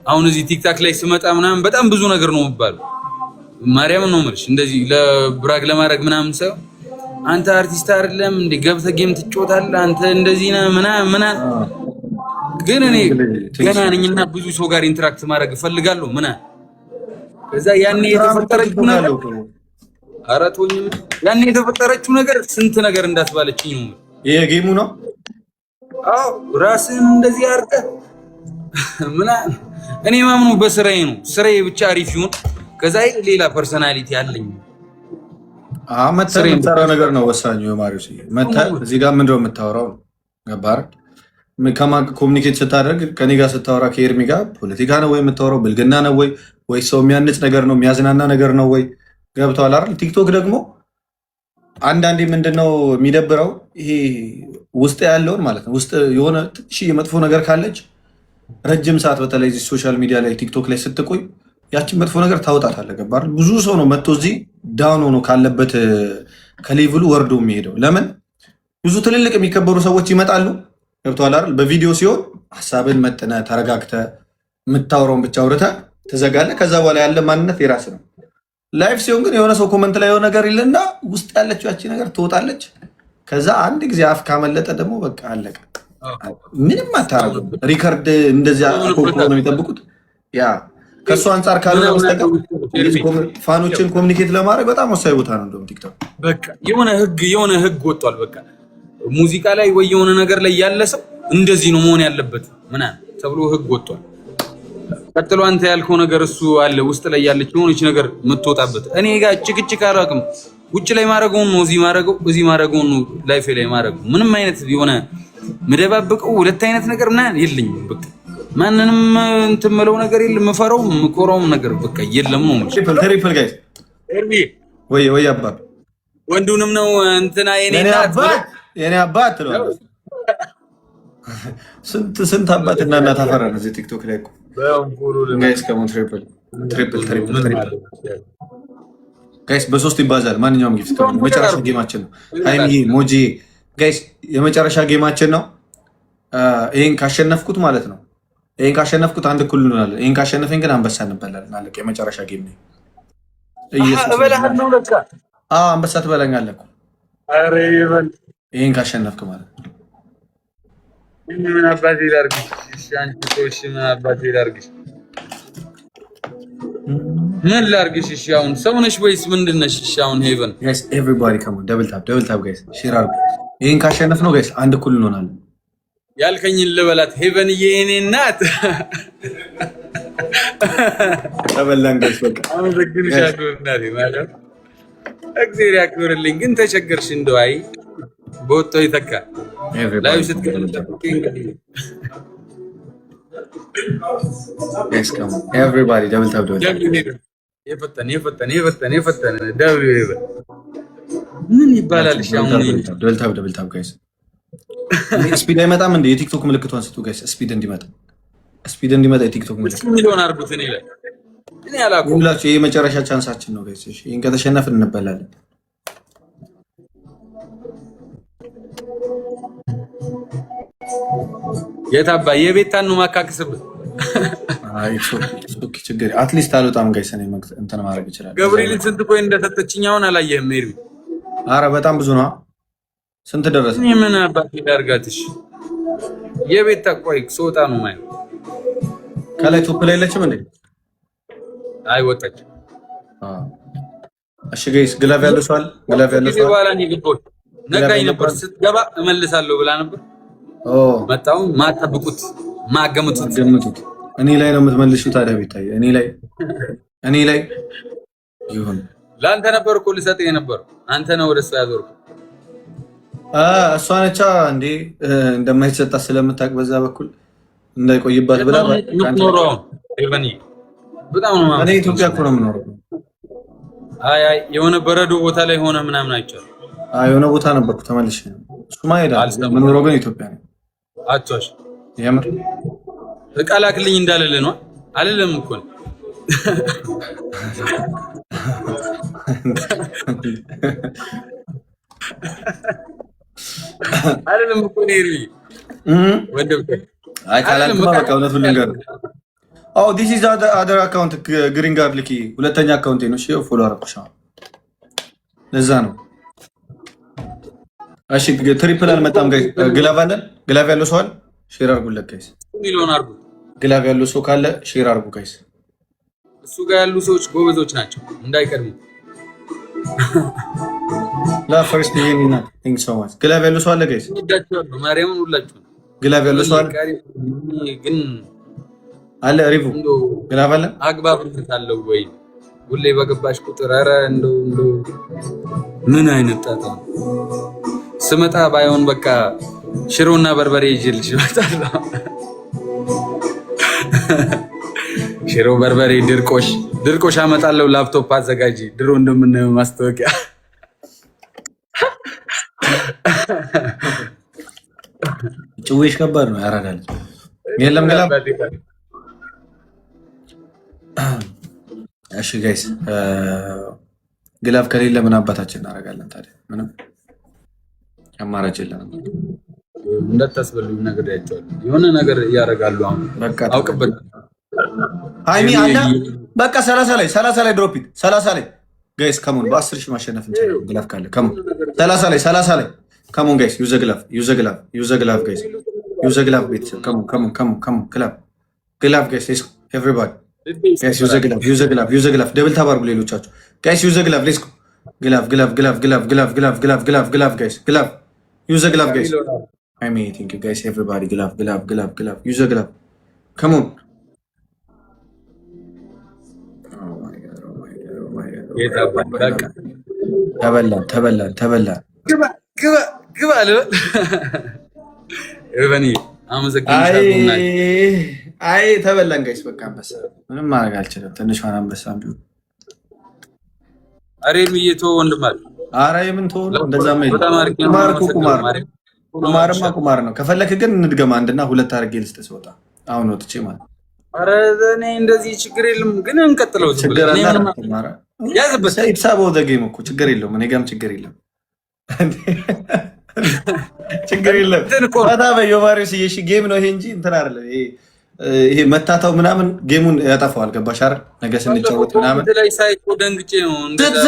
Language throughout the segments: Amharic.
አሁን እዚህ ቲክታክ ላይ ስመጣ ምናምን በጣም ብዙ ነገር ነው የምባለው። ማርያም ነው የምልሽ እንደዚህ ለብራግ ለማድረግ ምናምን ሰው አንተ አርቲስት አይደለም እንዴ ገብተህ ጌም ትጫወታለህ አንተ እንደዚህ ነህ ምናምን ግን እኔ ገና ነኝና ብዙ ሰው ጋር ኢንተራክት ማድረግ እፈልጋለሁ ምናምን ከዛ ያኔ የተፈጠረችው ነገር አራቶኝም ያኔ የተፈጠረችው ነገር ስንት ነገር እንዳስባለችኝ ነው ይሄ ጌሙ ነው አዎ ራስን እንደዚህ አድርገህ ምናምን እኔ ማምኑ በስራዬ ነው ስራዬ ብቻ አሪፍ ይሁን ከዛ ሌላ ፐርሰናሊቲ አለኝ የምትሰራው ነገር ነው ወሳኙ ማሪዮስ መተህ እዚህ ጋር ምንድነው የምታወራው ገባህ ከማን ኮሙኒኬት ስታደርግ ከኔ ጋር ስታወራ ከኤርሚ ጋር ፖለቲካ ነው ወይ የምታወራው ብልግና ነው ወይ ሰው የሚያንጽ ነገር ነው የሚያዝናና ነገር ነው ወይ ገብቷል አይደል ቲክቶክ ደግሞ አንዳንዴ ምንድነው የሚደብረው ይሄ ውስጥ ያለውን ማለት ነው ውስጥ የሆነ ትንሽ የመጥፎ ነገር ካለች ረጅም ሰዓት በተለይ ሶሻል ሚዲያ ላይ ቲክቶክ ላይ ስትቆይ ያቺን መጥፎ ነገር ታውጣታለህ ገባህ ብዙ ሰው ነው መጥቶ እዚህ ዳውን ሆኖ ካለበት ከሌቭሉ ወርዶ የሚሄደው ለምን ብዙ ትልልቅ የሚከበሩ ሰዎች ይመጣሉ ገብቷል አይደል በቪዲዮ ሲሆን ሐሳብን መጥነህ ተረጋግተህ የምታወራውን ብቻ አውርተህ ትዘጋለህ ከዛ በኋላ ያለ ማንነት የራስ ነው ላይፍ ሲሆን ግን የሆነ ሰው ኮመንት ላይ የሆነ ነገር ይልና ውስጥ ያለችው ያቺ ነገር ትወጣለች ከዛ አንድ ጊዜ አፍ ካመለጠ ደግሞ በቃ አለቀ ምንም አታረጉም ሪከርድ እንደዚያ አኮኮ ነው የሚጠብቁት ያ ከሱ አንፃር ካልሆነ በስተቀር ፋኖችን ኮሙኒኬት ለማድረግ በጣም ወሳኝ ቦታ ነው እንደውም ቲክቶክ በቃ የሆነ ህግ ወጥቷል በቃ ሙዚቃ ላይ ወይ የሆነ ነገር ላይ ያለ ሰው እንደዚህ ነው መሆን ያለበት ምናምን ተብሎ ህግ ወጥቷል ቀጥሎ አንተ ያልከው ነገር እሱ አለ ውስጥ ላይ ያለች የሆነች ነገር የምትወጣበት እኔ ጋር ጭቅጭቅ አላውቅም ውጭ ላይ ማረገው ነው እዚህ ማረገው ነው ላይፍ ላይ ማረገው ምንም አይነት የሆነ መደባበቀው ሁለት አይነት ነገር ምናምን የለኝም በቃ ማንንም እንትን መለው ነገር የለም መፈራው ምቆራው ነገር በቃ የለም ነው ትሪፕል ጋይስ ኤርሚ ወይ አባ ወንዱንም ነው እንትና የኔ አባት ነው ስንት አባትና እናት አፈራን እዚህ ቲክቶክ ላይ እኮ ጋይስ ከሞን ትሪፕል ጋይስ በሶስት ይባዛል ማንኛውም ጊፍት ከሆነ መጨረሻ ጌማችን ነው ሃይሚ ሞጂ ጋይስ የመጨረሻ ጌማችን ነው ይሄን ካሸነፍኩት ማለት ነው ይሄን ካሸነፍኩት አንድ እኩል እንሆናለን ይሄን ካሸነፈኝ ግን አንበሳ እንበላለን አለቀ የመጨረሻ ጌም ነው እበላህ ነው ለካ አንበሳ ትበላኛለህ እኮ አሬ ይበል ይሄን ካሸነፍክ ማለት ምን አባቴ ላድርግ እሺ አንቺ ቆሽ ምን አባቴ ላድርግ ምን ላድርግሽ እሺ አሁን ሰው ነሽ ወይስ ምንድን ነሽ እሺ አሁን ሄቨን ጋይስ ኤቨሪባዲ ካም ኦን ደብል ታፕ ጋይስ ሼር አድርጉ ይሄን ካሸነፍ ነው ጋይስ አንድ እኩል እንሆናለን ያልከኝን ልበላት ሄቨን የኔ እናት ተበላን ጋይስ በቃ አመሰግንሻለሁ እናቴ ማለት እግዚአብሔር ያክብርልኝ ግን ተቸገርሽ እንደው አይ ቦታው ይተካ ላይቭ ስትገኝ Yes, come on. Everybody, double tap. የፈጠነ ደብል ምን ይባላል? double tap guys. ስፒድ አይመጣም እንዴ? የቲክቶክ ምልክቷን ስጡ ጋይስ። ስፒድ እንዲመጣ የቲክቶክ ምልክት ሚሊዮን አርጉት። እኔ አላውቅም። ሁላችሁ ይሄ መጨረሻ ቻንሳችን ነው ጋይስ። እሺ ይሄን ከተሸነፍን እንበላለን። የታባ የቤታን ነው ማካክስብህ። አይ ሶኪ ችግር አትሊስት አልወጣም ጋይስ። እኔ እንትን ማድረግ ይችላል። ገብርኤልን ስንት ኮይን እንደሰጠችኝ አሁን አላየህም? ኤርሚ አረ በጣም ብዙ ነው። ስንት ደረሰ? እኔ ምን አባቴ ላድርጋትሽ? የቤታ ቆይ ሶጣ ነው ማለት ከላይ ቶፕ ላይ የለችም እንዴ? አይ ወጣች። እሺ ጋይስ ግላቭ ያለው ሰው አለ? ግላቭ ያለው ሰው በኋላ ነው የገባሁት። ነግራኝ ነበር ስትገባ እመልሳለሁ ብላ ነበር። መጣው ማጠብቁት ማገምቱት እኔ ላይ ነው የምትመልሺው። ታዲያ ቤታይ እኔ ላይ ይሁን ላንተ ነበር እኮ ልሰጥ የነበረው አንተ ነው ወደ እሷ ያዞርኩ። እሷ ነቻ እንዴ እንደማይሰጣ ስለምታውቅ በዛ በኩል እንዳይቆይባት ብላ ነው ኤቨኒ በጣም ነው እኔ ኢትዮጵያ እኮ ነው የምኖረው። አይ የሆነ በረዶ ቦታ ላይ ሆነ ምናምን አይቻል። የሆነ ቦታ ነበርኩ ተመልሼ ነው። እሱማ ሄዳል። የምኖረው ግን ኢትዮጵያ ነው። አጥቶሽ የምር እቃላክልኝ እንዳለለ ነው አይደለም እኮ አይደለም እኮ ነው። ወንድም አይ ካላልኩማ በቃ እውነቱን ልንገርህ Oh, this is the other account. Green Guard ልኪ ሁለተኛ አካውንቴ ነው። እሺ ፎሎ አረኩሽ። ለዛ ነው። እሺ ትሪፕል አልመጣም ጋይስ። ግላቭ አለን። ግላቭ ያለው ሰው አለ? ሼር አርጉለት ጋይስ። ሚሊዮን አርጉ። ግላቭ ያለው ሰው ካለ ሼር አርጉ ጋይስ። እሱ ጋር ያሉ ሰዎች ጎበዞች ናቸው እንዳይቀርቡ። ላ ፈርስት ይሄንና ቲንክ ሶ ማች። ግላቭ ያለው ሰው አለ ጋይስ? ወዳችኋለሁ። ማርያምን ሁላችሁ። ግላቭ ያለው ሰው አለ? ግን አለ ሪቭ ግላቭ አለ? አግባብነት አለው ወይ? ሁሌ በገባሽ ቁጥር ኧረ እንደው ምን አይነት ጣጣ ስመጣ ባይሆን በቃ ሽሮና በርበሬ ይዤልሽ እመጣለሁ። ሽሮ በርበሬ ድርቆሽ አመጣለሁ። ላፕቶፕ አዘጋጂ ድሮ እንደምናየው ማስታወቂያ። ጭዌሽ ከባድ ነው ያራዳል። የለም ግላቭ። እሺ ጋይስ ግላቭ ከሌለ ምን አባታችን እናደርጋለን ታዲያ? ምንም አማራጭ የለንም። እንዳታስበሉኝ ነገር ያያቸዋለሁ። የሆነ ነገር ያደርጋሉ። አሁን በቃ አውቅበት። ሃይሚ አለ በቃ 30 ላይ ድሮፕ ኢት 30 ላይ ጋይስ ከሞን በ10 ሺህ ማሸነፍ እንችላለን። ግላቭ ካለ ከሞን 30 ላይ ከሞን ጋይስ ዩዘ ግላቭ ጋይስ ዩዘ ግላቭ ቤተሰብ ከሞን ግላቭ ጋይስ ኤቭሪባዲ ጋይስ ዩዘ ግላቭ ደብል ታባርጉ ሌሎቻችሁ ጋይስ ዩዘ ግላቭ ሌትስ ግላቭ ጋይስ ግላቭ ዩዘ ግላቭ ጋይስ ሃይሚ ቲንክ ዩ ጋይስ ኤቭሪባዲ ግላቭ ዩዘ ግላቭ ከሞን ተበላን ግባ አይ ተበላን ጋይስ። በቃ አንበሳ ምንም ማድረግ አልችልም። ትንሿን አንበሳ ቢሆን አሬም እየቶ ወንድም አለ። ኧረ የምን ተወው እንደዛማ ቁማር ነው። ከፈለክ ግን እንድገማ አንድና ሁለት አድርጌ ልስጥህ ስወጣ አሁን ወጥቼ ማለት። ኧረ እኔ እንደዚህ ችግር የለም ግን እንቀጥለው። ያዝበት ኢትሳቦ ዘጌም እኮ ችግር የለውም። እኔ ጋርም ችግር የለም። ችግር የለም። ፈታ በየው ማሪዮስ እሺ ጌም ነው ይሄ እንጂ እንትን አይደለም። ይሄ መታታው ምናምን ጌሙን ያጠፋዋል። ገባሽ አይደል? ነገ ስንጫወት ምናምን ላይ ሳይኮ ደንግጬ ነው እንደዛ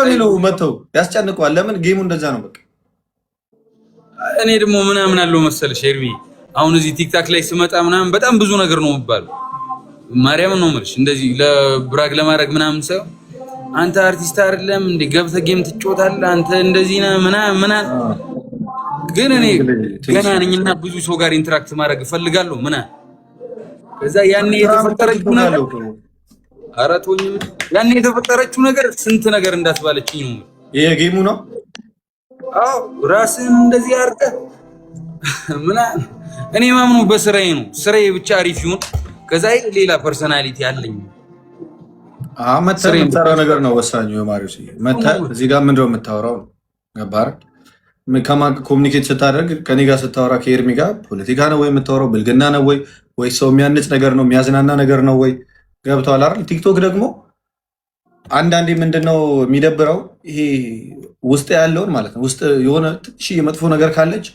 ሊሉ መተው ያስጨንቀዋል። ለምን ጌሙ እንደዛ ነው በቃ። እኔ ደግሞ ምናምን አለው መሰለሽ ኤርሚ፣ አሁን እዚህ ቲክታክ ላይ ስመጣ ምናምን በጣም ብዙ ነገር ነው የምባለው። ማርያምን ነው የምልሽ እንደዚህ ለብራግ ለማድረግ ምናምን ሳይሆን አንተ አርቲስት አይደለም እንዴ ገብተህ ጌም ትጫወታለህ አንተ እንደዚህ ነህ ምናምን። ግን እኔ ገና ነኝና ብዙ ሰው ጋር ኢንተራክት ማድረግ እፈልጋለሁ ምናምን። ከዛ ያኔ የተፈጠረችው ነገር አራቶኝም ያኔ የተፈጠረችው ነገር ስንት ነገር እንዳትባለችኝ ነው። ይሄ ጌሙ ነው። አዎ ራስን እንደዚህ አድርገህ ምናምን። እኔ ማምነው በስራዬ ነው። ስራዬ ብቻ አሪፍ ይሁን። ከዛ ሌላ ፐርሰናሊቲ አለኝ። መተህ የምታወራው ነገር ነው ወሳኙ። ማሪዮስ መተህ እዚህ ጋር ምንድነው የምታወራው? ገባህ? ከማን ኮሚኒኬት ስታደርግ ከኔ ጋር ስታወራ ከኤርሚ ጋር ፖለቲካ ነው ወይ የምታወራው? ብልግና ነው ወይ ሰው የሚያንጽ ነገር ነው የሚያዝናና ነገር ነው ወይ? ገብተዋል አይደል? ቲክቶክ ደግሞ አንዳንዴ ምንድነው የሚደብረው ይሄ ውስጥ ያለውን ማለት ነው። ውስጥ የሆነ ትንሽ የመጥፎ ነገር ካለች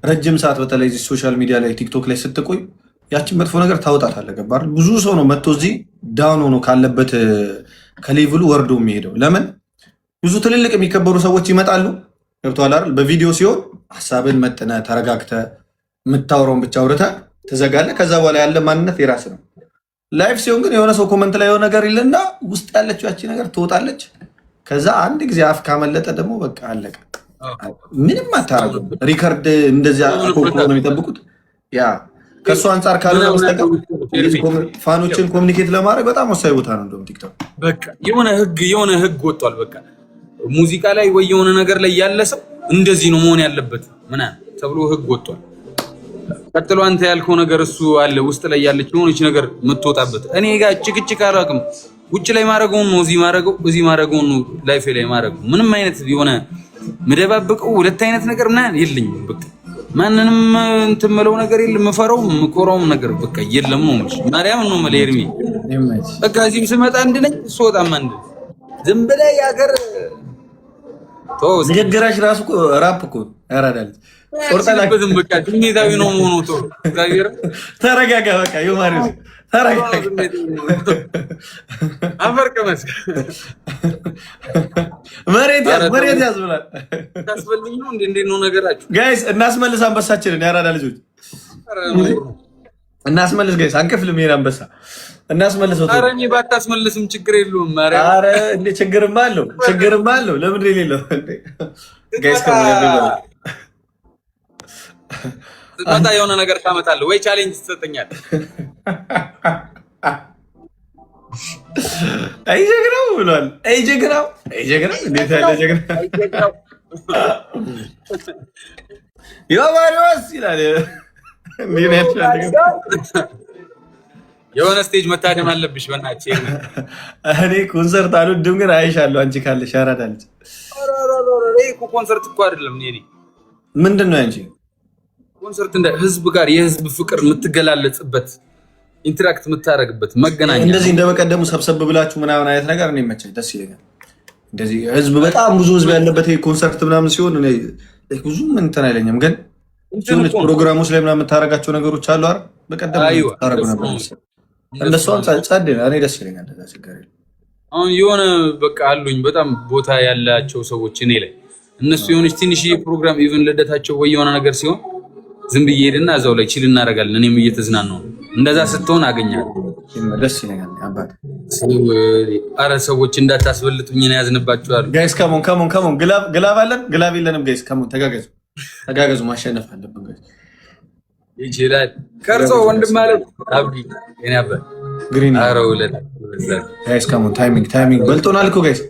ረጅም ሰዓት በተለይ ሶሻል ሚዲያ ላይ ቲክቶክ ላይ ስትቆይ ያችን መጥፎ ነገር ታወጣታለህ። ገባህ? ብዙ ሰው ነው መጥቶ እዚህ ዳውን ሆኖ ካለበት ከሌቭሉ ወርዶ የሚሄደው። ለምን ብዙ ትልልቅ የሚከበሩ ሰዎች ይመጣሉ። ገብቶሃል አይደል? በቪዲዮ ሲሆን ሀሳብን መጥነህ ተረጋግተህ የምታወራውን ብቻ አውርተህ ትዘጋለህ። ከዛ በኋላ ያለ ማንነት የራስ ነው። ላይፍ ሲሆን ግን የሆነ ሰው ኮመንት ላይ የሆነ ነገር ይልና ውስጥ ያለችው ያቺ ነገር ትወጣለች። ከዛ አንድ ጊዜ አፍ ካመለጠ ደግሞ በቃ አለቀ። ምንም አታረጉም። ሪከርድ እንደዚያ ነው የሚጠብቁት። ያ ከእሱ አንጻር ካልሆነ በስተቀር ፋኖችን ኮሚኒኬት ለማድረግ በጣም ወሳኝ ቦታ ነው። እንደውም ቲክቶክ በቃ የሆነ ህግ ወጥቷል። በቃ ሙዚቃ ላይ ወይ የሆነ ነገር ላይ ያለ ሰው እንደዚህ ነው መሆን ያለበት ምናምን ተብሎ ህግ ወጥቷል። ቀጥሎ አንተ ያልከው ነገር እሱ አለ ውስጥ ላይ ያለች የሆነች ነገር የምትወጣበት። እኔ ጋር ጭቅጭቅ አላውቅም። ውጭ ላይ ማድረገውን ነው እዚህ ማድረገውን ነው ላይፍ ላይ ማድረገው። ምንም አይነት የሆነ ምደባብቀው ሁለት አይነት ነገር ምናምን የለኝም። በቃ ማንንም እንትን የምለው ነገር የለም። የምፈራው የምኮራውም ነገር በቃ የለም ነው የምልሽ። ማርያም ነው የምልህ ኤርሚ። በቃ እዚህም ስመጣ አንድ ነኝ ስወጣም አንድ። ዝም ብለህ የሀገር ንግግራሽ ራሱ እኮ ራፕ እኮ ያራዳል። ቆርጠላበትም በቃ ስሜታዊ ነው መሆኑ። ተረጋጋ በቃ የማሪዮስ አፈርቀመስ መሬት ያዝ ብላል። ታስፈልኝ ነው እንዴ ነው ነገራችሁ? ጋይስ እናስመልስ አንበሳችንን ያራዳ ልጆች እናስመልስ ጋይስ፣ አንከፍልም። ይሄን አንበሳ እናስመልሰው። ኧረ እኔ ባታስመልስም ችግር የለውም። ኧረ እንዴ ችግርማ አለው። ለምን የሌለው እንዴ ጋይስ? መጣ የሆነ ነገር ታመጣለህ ወይ ቻሌንጅ ትሰጠኛለህ? አይ ጀግናው ብሏል። አይ ጀግናው እንዴት ያለ ጀግናው የማሪዎስ ይላል። የሆነ ስቴጅ መታደም አለብሽ በእናትሽ። እኔ ኮንሰርት አልወድም ግን አይሻለሁ። አንቺ ካለሽ ያራዳልች። ኮንሰርት እኮ አይደለም እኔ ምንድን ነው አንቺ ኮንሰርት እንደ ህዝብ ጋር የህዝብ ፍቅር የምትገላለጽበት ኢንተራክት የምታረግበት መገናኛ። እንደዚህ እንደበቀደሙ ሰብሰብ ብላችሁ ምናምን አይነት ነገር እኔ መቻኝ ደስ ይለኛል። እንደዚህ ህዝብ በጣም ብዙ ህዝብ ያለበት ኮንሰርት ምናምን ሲሆን እኔ ብዙ ምን እንትን አይለኝም። ግን ሲሆነች ፕሮግራሞች ላይ ምናምን የምታረጋቸው ነገሮች አሉ አይደል? በቀደም ታረጉ ነበር እንደሱ ጻድ እኔ ደስ ይለኛል። እንደዛ ችግር የለም። አሁን የሆነ በቃ አሉኝ በጣም ቦታ ያላቸው ሰዎች እኔ ላይ እነሱ የሆነች ትንሽዬ ፕሮግራም ኢቭን ልደታቸው ወይ የሆነ ነገር ሲሆን ዝም ብዬ ሄድና እዛው ላይ ቺል እናደርጋለን። እኔም እየተዝናናሁ ነው። እንደዛ ስትሆን አገኛለሁ። ደስ ይለኛል። አባት አረ ሰዎች እንዳታስበልጡኝ ነው ያዝንባችኋል። ጋይስ ካሞን ግላብ አለን ግላብ የለንም። ጋይስ ካሞን ተጋገዙ ማሸነፍ አለብን ጋይስ። ይችላል ከርሶ ወንድም ማለት አብዲ የኔ አባ ግሪን አረ ወለድ ጋይስ ካሞን ታይሚንግ በልጦናል እኮ ጋይስ